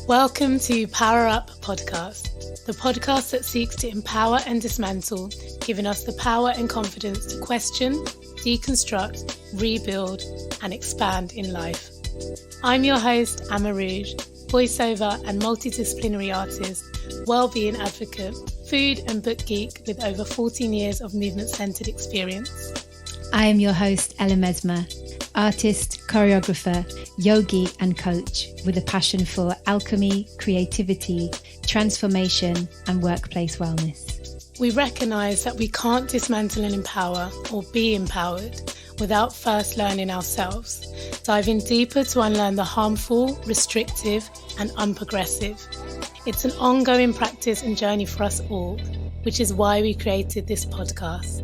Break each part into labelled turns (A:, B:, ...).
A: Welcome to PowerUp podcast, the podcast that seeks to empower and dismantle, giving us the power and confidence to question, deconstruct, rebuild, and expand in life. I'm your host, AmaRouge, voiceover and multidisciplinary artist, well-being advocate, food and book geek with over 14 years of movement-centered experience.
B: I am your host, Mesma, artist, choreographer, yogi and coach with a passion for alchemy, creativity, transformation and workplace wellness.
A: We recognise that we can't dismantle and empower or be empowered without first learning ourselves, diving deeper to unlearn the harmful, restrictive and unprogressive. It's an ongoing practice and journey for us all, which is why we created this podcast.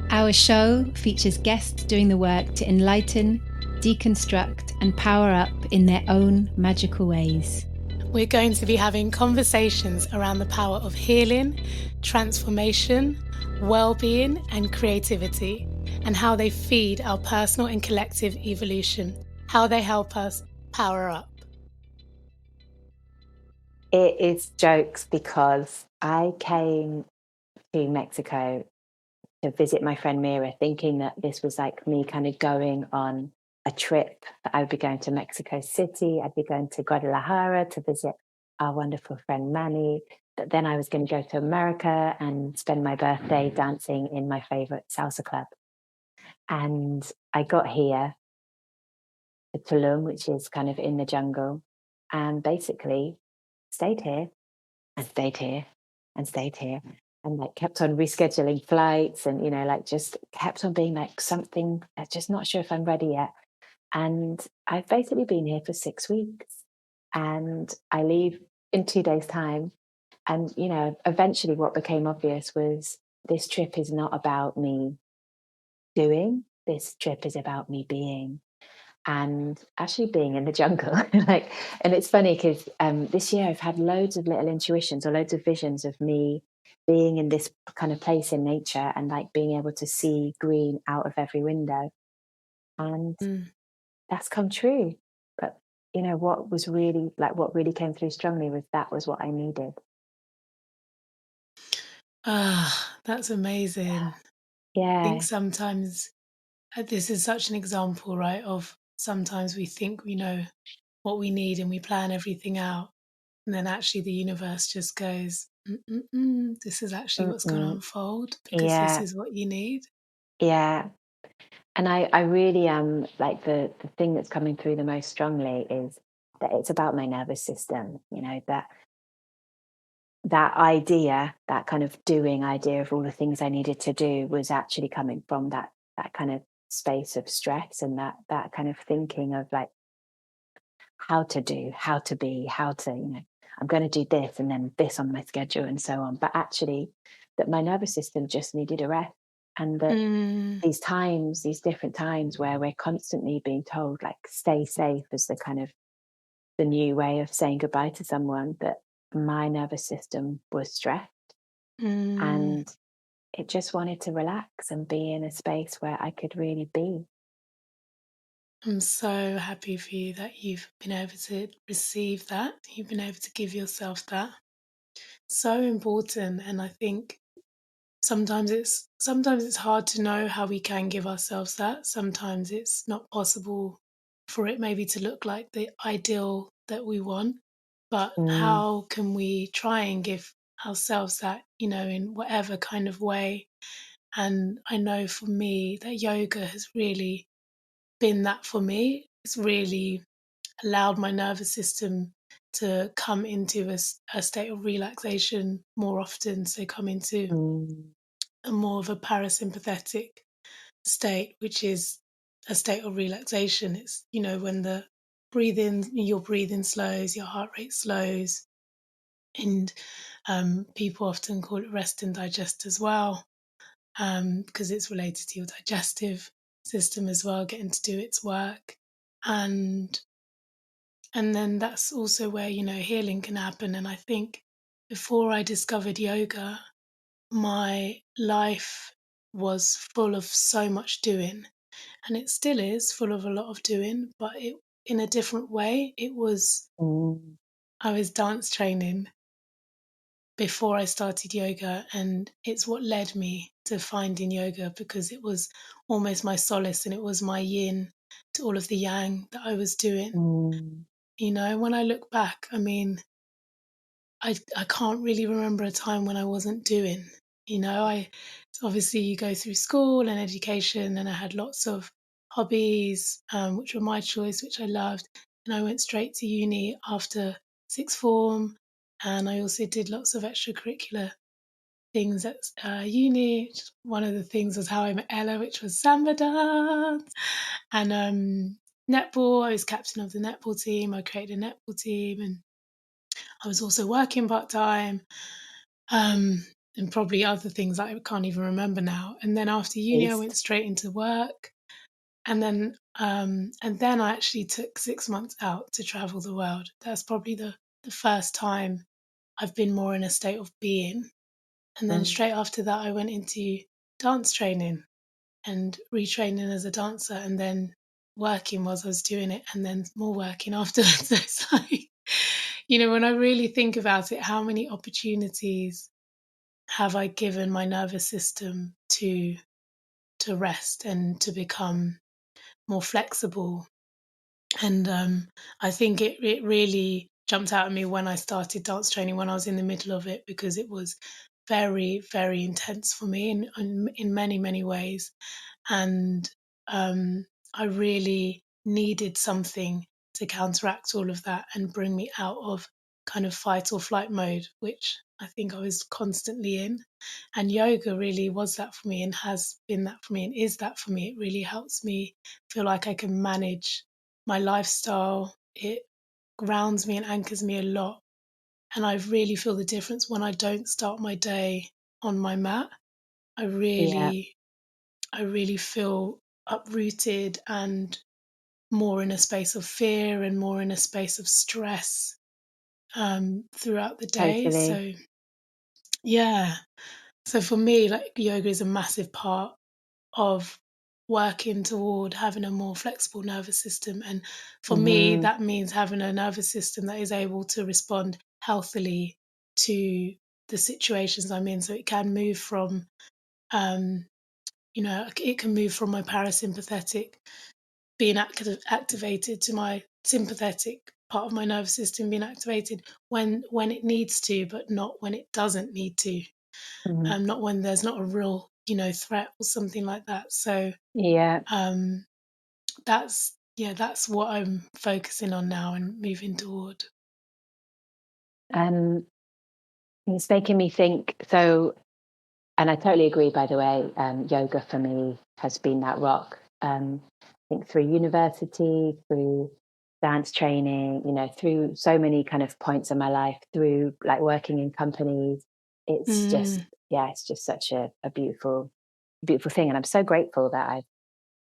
B: Our show features guests doing the work to enlighten, deconstruct and power up in their own magical ways.
A: We're going to be having conversations around the power of healing, transformation, well-being and creativity, and how they feed our personal and collective evolution, how they help us power up.
C: It is jokes because I came to Mexico to visit my friend Mira, thinking that this was like me kind of going on a trip. I would be going to Mexico City, I'd be going to Guadalajara to visit our wonderful friend Manny. But then I was going to go to America and spend my birthday dancing in my favorite salsa club. And I got here to Tulum, which is kind of in the jungle, and basically stayed here and stayed here and stayed here. And like kept on rescheduling flights and, just kept on being like something, just not sure if I'm ready yet. And I've basically been here for 6 weeks and I leave in 2 days' time. And, eventually what became obvious was this trip is not about me doing, this trip is about me being. And actually being in the jungle. And it's funny because this year I've had loads of little intuitions or loads of visions of me being in this kind of place in nature and like being able to see green out of every window. And that's come true. But, what was really what really came through strongly was that was what I needed.
A: That's amazing.
C: Yeah.
A: I think sometimes this is such an example, right, of sometimes we think we know what we need and we plan everything out. And then actually the universe just goes, this is actually what's going to unfold because this is what you need.
C: Yeah. And I really am like the thing that's coming through the most strongly is that it's about my nervous system, that idea, that kind of doing idea of all the things I needed to do was actually coming from that kind of space of stress and that kind of thinking of like how to do, how to be, how to, I'm going to do this and then this on my schedule and so on. But actually that my nervous system just needed a rest. And that these different times where we're constantly being told like stay safe as the kind of the new way of saying goodbye to someone, that my nervous system was stressed and it just wanted to relax and be in a space where I could really be.
A: I'm so happy for you that you've been able to receive that. You've been able to give yourself that. So important. And I think sometimes it's hard to know how we can give ourselves that. Sometimes it's not possible for it maybe to look like the ideal that we want. But how can we try and give ourselves that, in whatever kind of way? And I know for me that yoga has really been that for me. It's really allowed my nervous system to come into a state of relaxation more often. So come into a more of a parasympathetic state, which is a state of relaxation. It's, when your breathing slows, your heart rate slows. And people often call it rest and digest as well, because it's related to your digestive system as well, getting to do its work. And then that's also where, healing can happen. And I think before I discovered yoga, my life was full of so much doing, and it still is full of a lot of doing, but in a different way. It was I was dance training before I started yoga, and it's what led me to finding yoga, because it was almost my solace and it was my yin to all of the yang that I was doing.
C: Mm.
A: You know, when I look back, I mean, I can't really remember a time when I wasn't doing. You know, obviously you go through school and education, and I had lots of hobbies, which were my choice, which I loved. And I went straight to uni after sixth form, and I also did lots of extracurricular things at uni. One of the things was how I met Ella, which was samba dance, and netball. I was captain of the netball team. I created a netball team, and I was also working part time, and probably other things that I can't even remember now. And then after uni, I went
C: Taste.
A: straight into work, and then I actually took 6 months out to travel the world. That's probably the first time I've been more in a state of being. And then
C: Mm.
A: straight after that, I went into dance training and retraining as a dancer, and then working whilst I was doing it, and then more working afterwards. So it's like, when I really think about it, how many opportunities have I given my nervous system to rest and to become more flexible? And I think it really jumped out at me when I started dance training, when I was in the middle of it, because it was very, very intense for me in many, many ways. And um, I really needed something to counteract all of that and bring me out of kind of fight or flight mode, which I think I was constantly in. And yoga really was that for me, and has been that for me, and is that for me. It really helps me feel like I can manage my lifestyle. It grounds me and anchors me a lot. And I really feel the difference when I don't start my day on my mat. I
C: Yeah,
A: really, I really feel uprooted and more in a space of fear and more in a space of stress throughout the day.
C: totally.
A: So, yeah. So for me, like, yoga is a massive part of working toward having a more flexible nervous system. And for me,
C: Hmm.
A: that means having a nervous system that is able to respond healthily to the situations I'm in. So it can move from, um, it can move from my parasympathetic being activated to my sympathetic part of my nervous system being activated when it needs to, but not when it doesn't need to.
C: Mm.
A: Not when there's not a real, threat or something like that. So
C: Yeah.
A: um, that's what I'm focusing on now and moving toward.
C: Um, it's making me think. So, and I totally agree, by the way, yoga for me has been that rock. I think through university, through dance training, through so many kind of points in my life, through like working in companies, it's just,
A: Mm,
C: yeah, it's just such a beautiful, beautiful thing. And I'm so grateful that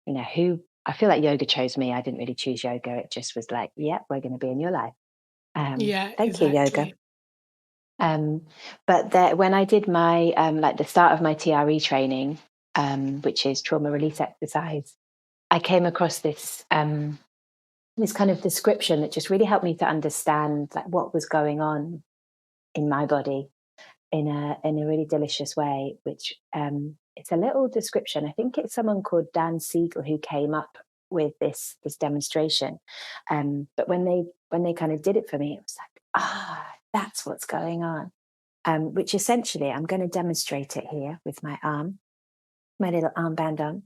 C: I feel like yoga chose me. I didn't really choose yoga. It just was like, yeah, we're going to be in your life.
A: yeah,
C: Thank you, yoga.
A: exactly.
C: Um, but when I did my like the start of my TRE training, which is trauma release exercise, I came across this kind of description that just really helped me to understand like what was going on in my body in a really delicious way. Which it's a little description. I think it's someone called Dan Siegel who came up with this demonstration. But when they kind of did it for me, it was like, that's what's going on. Which essentially, I'm going to demonstrate it here with my arm, my little armband on.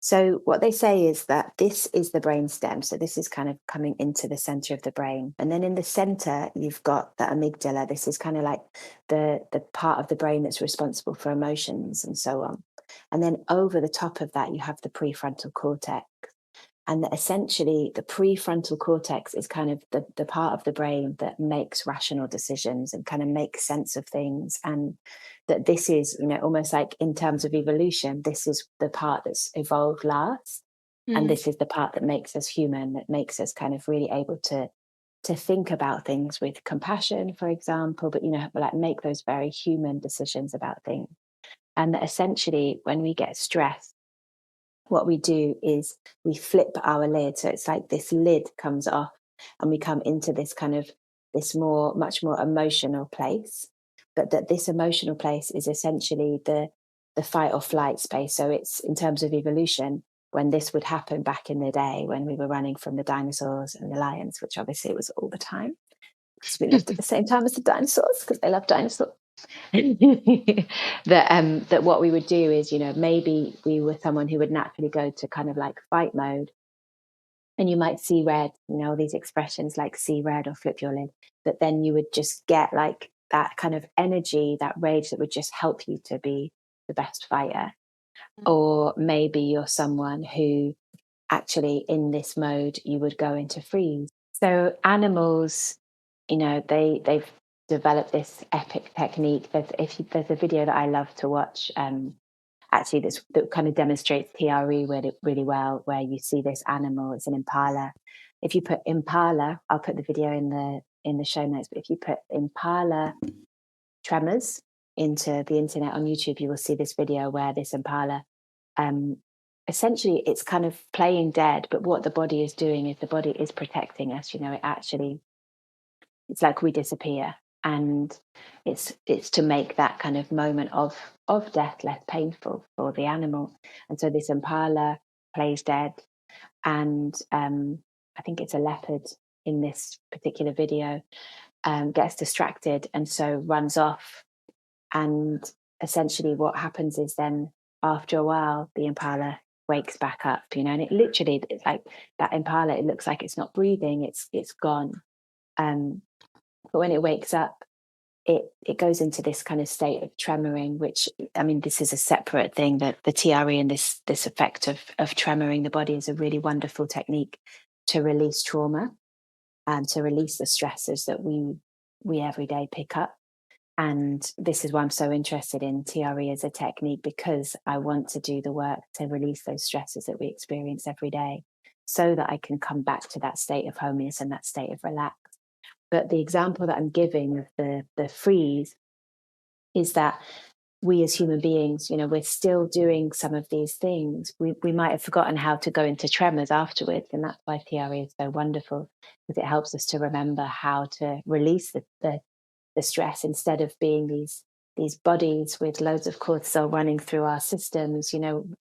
C: So, what they say is that this is the brain stem. So, this is kind of coming into the center of the brain. And then in the center, you've got the amygdala. This is kind of like the part of the brain that's responsible for emotions and so on. And then over the top of that, you have the prefrontal cortex. And that essentially the prefrontal cortex is kind of the part of the brain that makes rational decisions and kind of makes sense of things. And that this is, almost like in terms of evolution, this is the part that's evolved last. And
A: Mm,
C: this is the part that makes us human, that makes us kind of really able to think about things with compassion, for example, but like make those very human decisions about things. And that essentially when we get stressed, what we do is we flip our lid. So it's like this lid comes off and we come into this kind of this much more emotional place, but that this emotional place is essentially the fight or flight space. So it's, in terms of evolution, when this would happen back in the day when we were running from the dinosaurs and the lions, which obviously it was all the time because we lived at the same time as the dinosaurs because they love dinosaurs. That what we would do is, maybe we were someone who would naturally go to kind of like fight mode, and you might see red, these expressions like see red or flip your lid, but then you would just get like that kind of energy, that rage that would just help you to be the best fighter. Or maybe you're someone who actually in this mode you would go into freeze. So animals, they've developed this epic technique. There's a video that I love to watch, actually that kind of demonstrates TRE really well, where you see this animal. It's an impala. If you put impala, I'll put the video in the show notes, but if you put impala tremors into the internet on YouTube, you will see this video where this impala, essentially it's kind of playing dead, but what the body is doing is the body is protecting us. It's like we disappear, and it's to make that kind of moment of death less painful for the animal. And so this impala plays dead, and I think it's a leopard in this particular video, gets distracted and so runs off. And essentially what happens is then after a while the impala wakes back up, and it literally, it's like that impala, it looks like it's not breathing, it's gone. But when it wakes up, it goes into this kind of state of tremoring, which, I mean, this is a separate thing, that the TRE and this effect of tremoring the body is a really wonderful technique to release trauma and to release the stresses that we every day pick up. And this is why I'm so interested in TRE as a technique, because I want to do the work to release those stresses that we experience every day so that I can come back to that state of homeliness and that state of relax. But the example that I'm giving of the freeze is that we as human beings, we're still doing some of these things. We might have forgotten how to go into tremors afterwards. And that's why TRE is so wonderful, because it helps us to remember how to release the stress, instead of being these bodies with loads of cortisol running through our systems,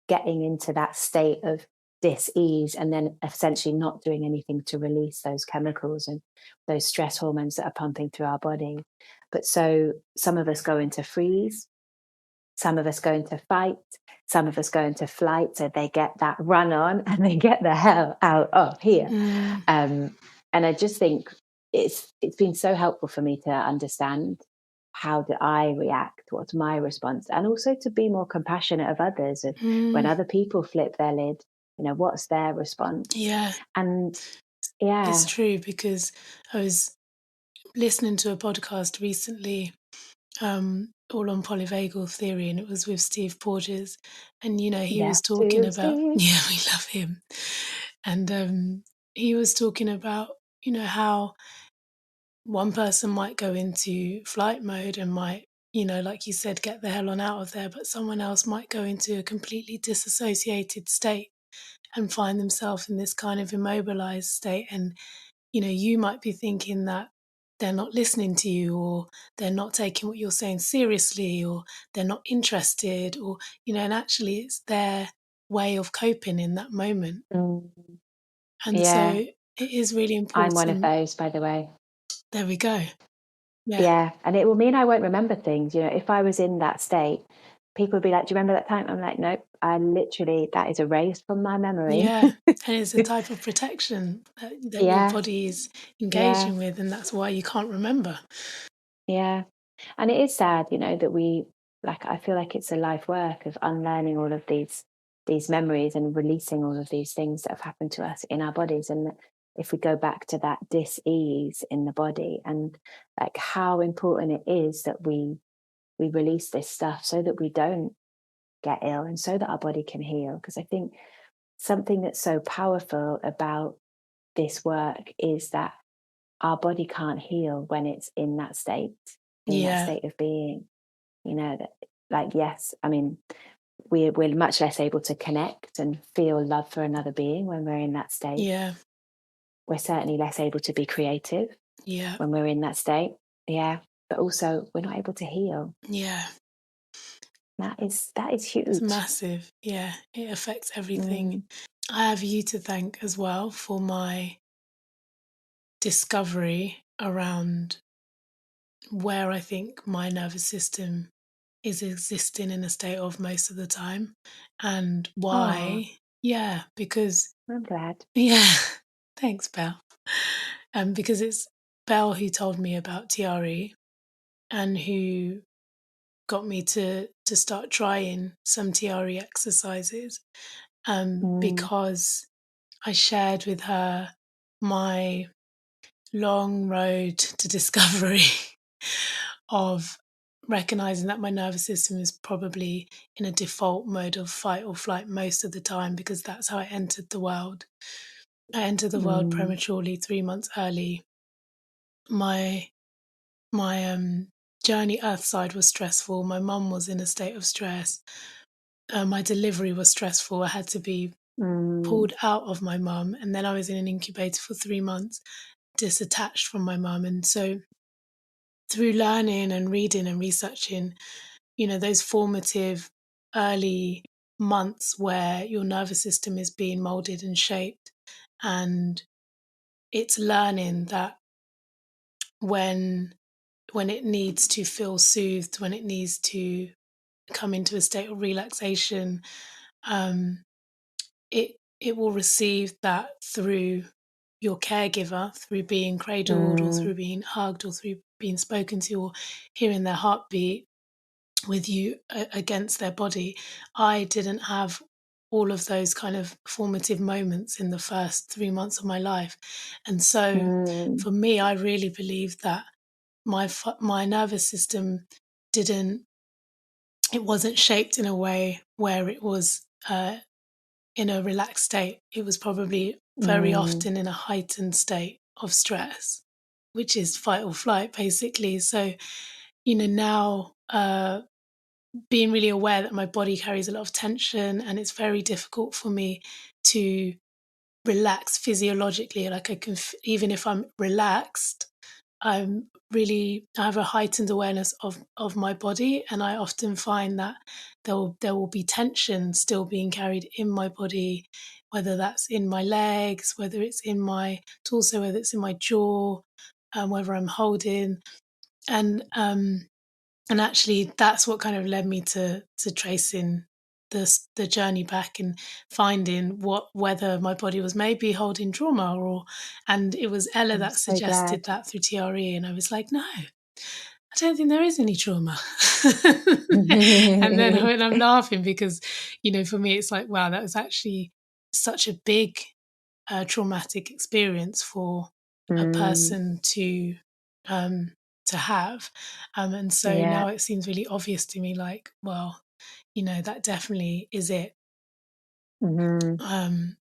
C: getting into that state of dis-ease and then essentially not doing anything to release those chemicals and those stress hormones that are pumping through our body. But so some of us go into freeze, some of us go into fight, some of us go into flight, so they get that run on and they get the hell out of here. And I just think it's been so helpful for me to understand, how do I react, what's my response, and also to be more compassionate of others. When other people flip their lid, what's their response?
A: Yeah.
C: And
A: It's true, because I was listening to a podcast recently, all on polyvagal theory, and it was with Steve Porges, and he was talking about yeah, we love him, and he was talking about how one person might go into flight mode and might, like you said, get the hell on out of there, but someone else might go into a completely disassociated state and find themselves in this kind of immobilized state. And you might be thinking that they're not listening to you, or they're not taking what you're saying seriously, or they're not interested, or and actually it's their way of coping in that moment. And so it is really important.
C: I'm one of those, by the way.
A: There we go.
C: Yeah, and it will mean I won't remember things. If I was in that state, people would be like, "Do you remember that time?" I'm like, "Nope, that is erased from my memory."
A: Yeah, and it's a type of protection that your body is engaging with, and that's why you can't remember.
C: Yeah, and it is sad, that I feel like it's a life work of unlearning all of these memories and releasing all of these things that have happened to us in our bodies. And if we go back to that dis-ease in the body, and like how important it is that we release this stuff so that we don't get ill and so that our body can heal. Because I think something that's so powerful about this work is that our body can't heal when it's in that state, that state of being. That, like, yes, I mean, we're much less able to connect and feel love for another being when we're in that state.
A: Yeah.
C: We're certainly less able to be creative.
A: Yeah.
C: when we're in that state. Yeah. But also we're not able to heal.
A: Yeah.
C: That is huge.
A: It's massive. Yeah. It affects everything. I have you to thank as well for my discovery around where I think my nervous system is existing in a state of most of the time, and
C: Oh,
A: why. Yeah, because
C: I'm glad.
A: yeah, thanks, Belle. Because it's Belle who told me about TRE and who got me to start trying some TRE exercises. Because I shared with her my long road to discovery of recognizing that my nervous system is probably in a default mode of fight or flight most of the time, because that's how I entered the world. I entered the world prematurely, 3 months early. My journey earthside was stressful. My mum was in a state of stress. My delivery was stressful. I had to be pulled out of my mum, and then I was in an incubator for 3 months, disattached from my mum. And so through learning and reading and researching, those formative early months where your nervous system is being molded and shaped, and it's learning that when it needs to feel soothed, when it needs to come into a state of relaxation, um, it will receive that through your caregiver, through being cradled or through being hugged or through being spoken to or hearing their heartbeat with you against their body. I didn't have all of those kind of formative moments in the first 3 months of my life. And so for me, I really believe that my nervous system didn't it wasn't shaped in a way where it was in a relaxed state. It was probably very often in a heightened state of stress, which is fight or flight, basically. So, now being really aware that my body carries a lot of tension, and it's very difficult for me to relax physiologically. Like I can, even if I'm relaxed, I have a heightened awareness of my body, and I often find that there will be tension still being carried in my body, whether that's in my legs, whether it's in my torso, whether it's in my jaw, whether I'm holding, and actually that's what kind of led me to tracing the journey back and finding whether my body was maybe holding trauma, and it was Ella
C: I'm
A: that
C: so glad.
A: suggested that through TRE, and I was like, no, I don't think there is any trauma. And then when I'm laughing because for me it's like, wow, that was actually such a big traumatic experience for a person um, to have, and so
C: Yeah.
A: now it seems really obvious to me, like, well, that definitely is it.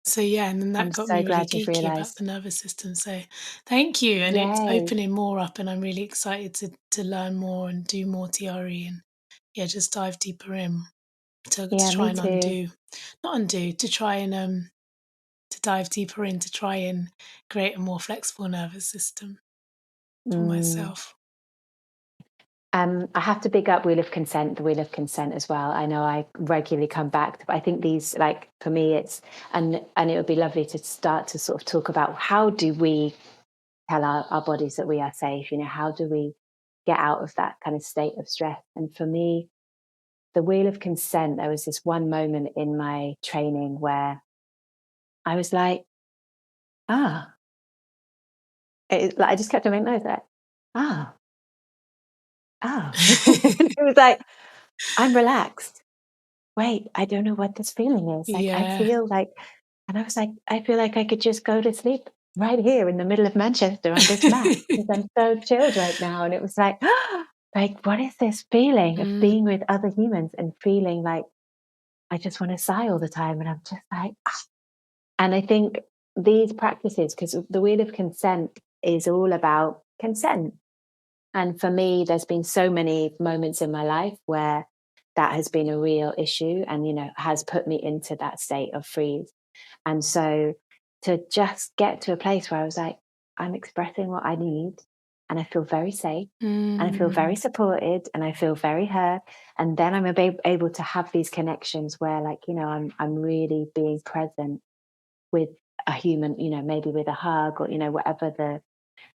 A: So yeah, and then that
C: I'm
A: got
C: so
A: me really
C: glad you've
A: geeky about
C: realised.
A: the nervous system. So thank you, and it's
C: Yay.
A: opening more up, and I'm really excited to learn more and do more TRE, and yeah, just dive deeper in to
C: Yeah,
A: try
C: me
A: and
C: too.
A: not undo, to try and to dive deeper in, to try and create a more flexible nervous system for
C: Mm.
A: myself.
C: I have to big up the Wheel of Consent as well. I know I regularly come back to, but I think these, like, for me, it's, and it would be lovely to start to sort of talk about how do we tell our bodies that we are safe? How do we get out of that kind of state of stress? And for me, the Wheel of Consent, there was this one moment in my training where I was like, ah, like I just kept on making noise like, ah, ah. It was like, I'm relaxed. Wait, I don't know what this feeling is. Like, I
A: Yeah.
C: feel like, and I was like, I feel like I could just go to sleep right here in the middle of Manchester on this mat because I'm so chilled right now. And it was like, like, what is this feeling of
A: Mm,
C: being with other humans and feeling like I just want to sigh all the time? And I'm just like, ah. And I think these practices, because the Wheel of Consent is all about consent. And for me, there's been so many moments in my life where that has been a real issue and, has put me into that state of freeze. And so to just get to a place where I was like, I'm expressing what I need, and I feel very safe, and I feel very
A: Mm.
C: supported, and I feel very heard. And then I'm able to have these connections where, like, I'm really being present with a human, maybe with a hug, or whatever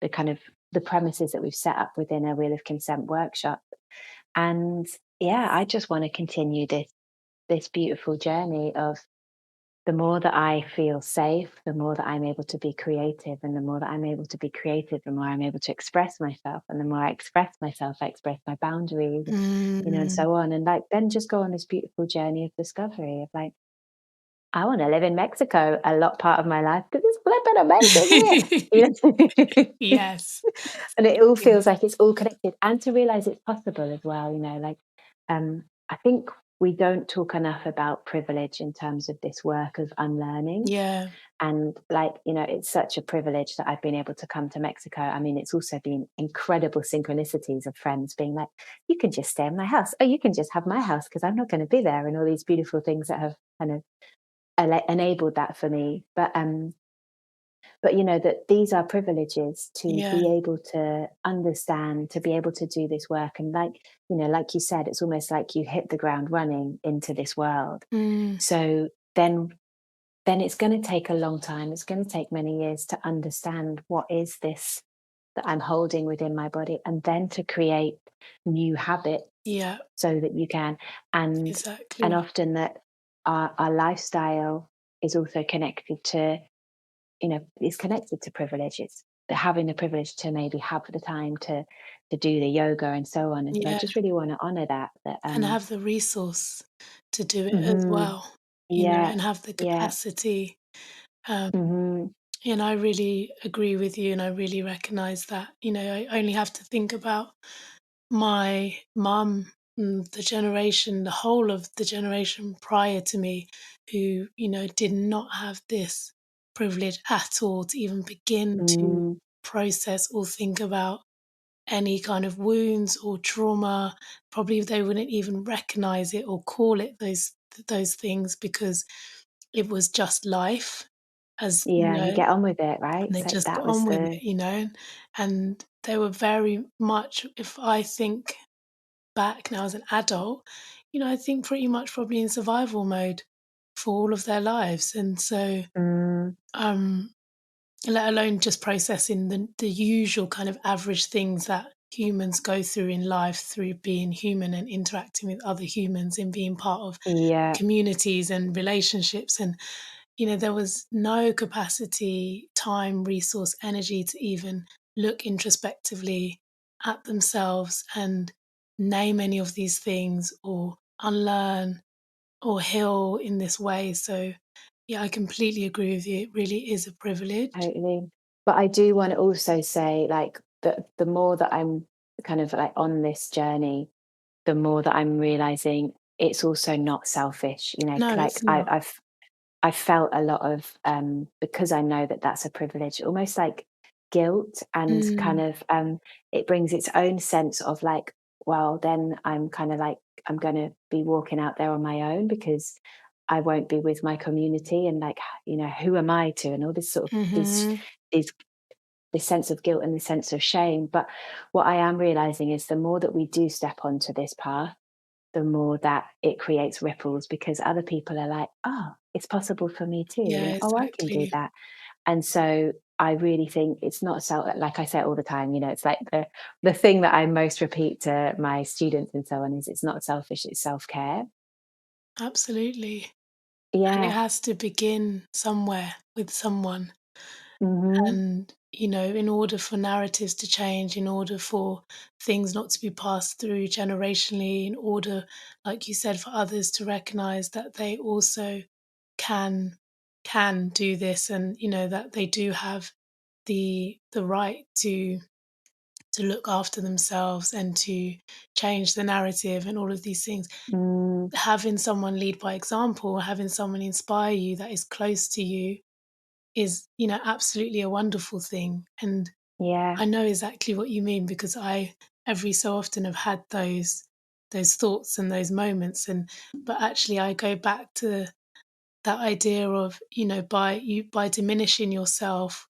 C: the kind of the premises that we've set up within a Wheel of Consent workshop. And yeah, I just want to continue this beautiful journey of, the more that I feel safe, the more that I'm able to be creative. And the more that I'm able to be creative, the more I'm able to express myself. And the more I express myself, I express my boundaries, and
A: Mm.
C: so on. And like, then just go on this beautiful journey of discovery of like, I want to live in Mexico a lot part of my life because it's flipping amazing here.
A: Yes.
C: And it all
A: Yes.
C: feels like it's all connected. And to realize it's possible as well, like, I think we don't talk enough about privilege in terms of this work of unlearning.
A: Yeah.
C: And like, it's such a privilege that I've been able to come to Mexico. I mean, it's also been incredible synchronicities of friends being like, you can just stay in my house. Oh, you can just have my house because I'm not going to be there. And all these beautiful things that have kind of enabled that for me. But that these are privileges to
A: Yeah.
C: be able to understand, to be able to do this work. And like, like you said, it's almost like you hit the ground running into this world.
A: Mm.
C: So then it's going to take a long time. It's going to take many years to understand what is this that I'm holding within my body, and then to create new habits
A: Yeah.
C: so that you can. And
A: Exactly.
C: often that our lifestyle is also connected to, is connected to privilege. It's having the privilege to maybe have the time to do the yoga and so on. And so I
A: Yeah.
C: just really want to honor that.
A: And have the resource to do it as
C: Mhm.
A: well,
C: Yeah,
A: and have the
C: yeah.
A: capacity. Um,
C: Mhm.
A: and I really agree with you, and I really recognize that. I only have to think about my mum, the whole of the generation prior to me, who, did not have this privilege at all to even begin to
C: Mm,
A: process or think about any kind of wounds or trauma. Probably they wouldn't even recognize it or call it those things because it was just life, as
C: yeah, you get on with it, right?
A: and they
C: So
A: just
C: that
A: got
C: was
A: on with
C: the
A: it, and they were very much, if I think back now as an adult, I think pretty much probably in survival mode for all of their lives. And so,
C: mm,
A: um, let alone just processing the usual kind of average things that humans go through in life through being human and interacting with other humans and being part of
C: yeah,
A: communities and relationships. And there was no capacity, time, resource, energy to even look introspectively at themselves and name any of these things or unlearn or heal in this way. So, yeah, I completely agree with you. It really is a privilege.
C: totally. But I do want to also say, like, the more that I'm kind of like on this journey, the more that I'm realizing it's also not selfish.
A: No,
C: Like
A: it's not.
C: I felt a lot of, because I know that that's a privilege, almost like guilt, and kind
A: Mm,
C: of, it brings its own sense of like, well, then I'm kind of like, I'm going to be walking out there on my own because I won't be with my community, and like, who am I to, and all this sort of
A: mhm.
C: these this sense of guilt and this sense of shame. But what I am realizing is the more that we do step onto this path, the more that it creates ripples, because other people are like, oh, it's possible for me too.
A: Yeah,
C: Oh, I can do
A: exactly.
C: that. And so I really think it's not like I say all the time, it's like the thing that I most repeat to my students and so on is, it's not selfish, it's self-care.
A: Absolutely. And it
C: Yeah.
A: has to begin somewhere with someone.
C: Hmm.
A: And, in order for narratives to change, in order for things not to be passed through generationally, in order, like you said, for others to recognize that they also can do this, and that they do have the right to look after themselves and to change the narrative and all of these things.
C: Mm,
A: Having someone lead by example, having someone inspire you that is close to you is, absolutely a wonderful thing. And
C: yeah.
A: I know exactly what you mean because I every so often have had those thoughts and those moments. And but actually I go back to that idea of, by diminishing yourself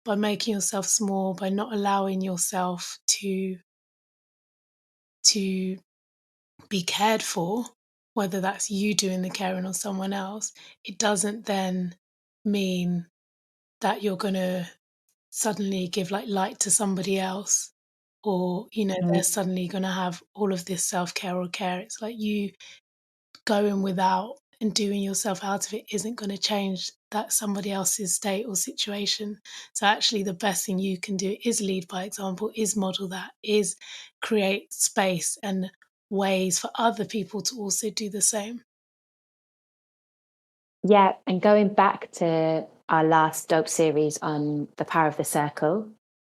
A: by making yourself small, by not allowing yourself to be cared for, whether that's you doing the caring or someone else, it doesn't then mean that you're going to suddenly give like light to somebody else, or they're suddenly going to have all of this self-care or care. It's like you going without and doing yourself out of it isn't going to change that somebody else's state or situation. So actually the best thing you can do is lead by example, is model that, is create space and ways for other people to also do the same.
C: Yeah, and going back to our last dope series on the power of the circle,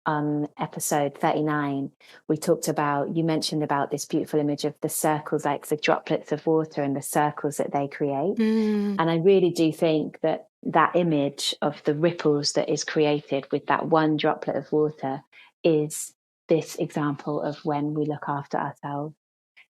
C: on episode 39, we talked about, you mentioned about this beautiful image of the circles, like the droplets of water and the circles that they create. And I really do think that that image of the ripples that is created with that one droplet of water is this example of when we look after ourselves,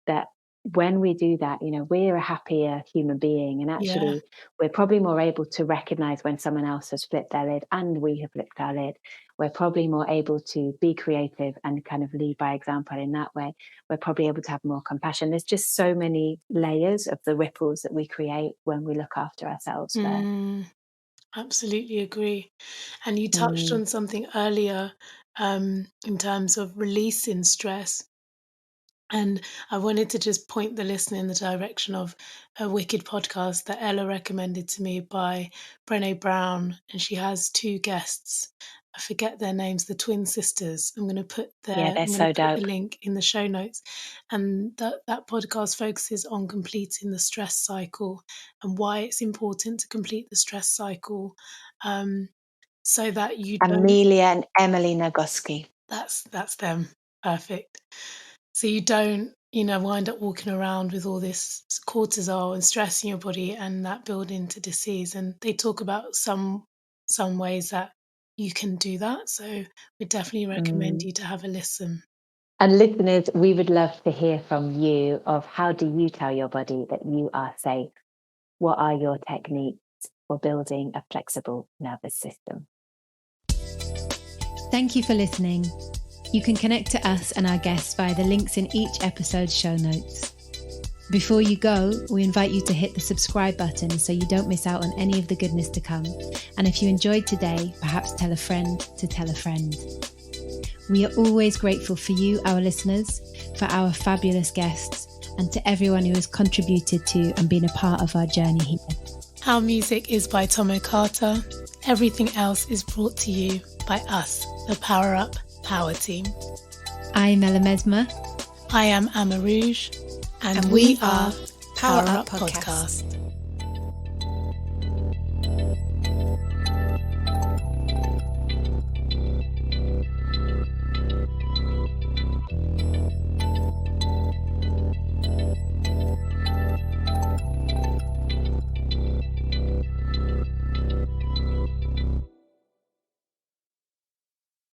C: that when we do that, we're a happier human being. And actually, we're probably more able to recognize when someone else has flipped their lid and we have flipped our lid. We're probably more able to be creative and kind of lead by example in that way. We're probably able to have more compassion. There's just so many layers of the ripples that we create when we look after ourselves first.
A: Absolutely agree. And you touched on something earlier in terms of releasing stress. And I wanted to just point the listener in the direction of a wicked podcast that Ella recommended to me by Brené Brown. And she has two guests. I forget their names, the twin sisters. I'm going to put
C: They're so
A: the
C: dope.
A: link in the show notes. And that podcast focuses on completing the stress cycle and why it's important to complete the stress cycle, so that you don't.
C: Amelia and Emily Nagoski.
A: That's them. Perfect. So you don't, wind up walking around with all this cortisol and stress in your body, and that build into disease. And they talk about some ways that you can do that. So we definitely recommend you to have a listen.
C: And listeners, we would love to hear from you of how do you tell your body that you are safe? What are your techniques for building a flexible nervous system?
B: Thank you for listening. You can connect to us and our guests via the links in each episode's show notes. Before you go, we invite you to hit the subscribe button so you don't miss out on any of the goodness to come. And if you enjoyed today, perhaps tell a friend to tell a friend. We are always grateful for you, our listeners, for our fabulous guests, and to everyone who has contributed to and been a part of our journey here.
A: Our music is by Tomo Carter. Everything else is brought to you by us, the PowerUp Power Team.
B: I'm Mesma.
A: I am AmaRouge. And we are PowerUp Podcast.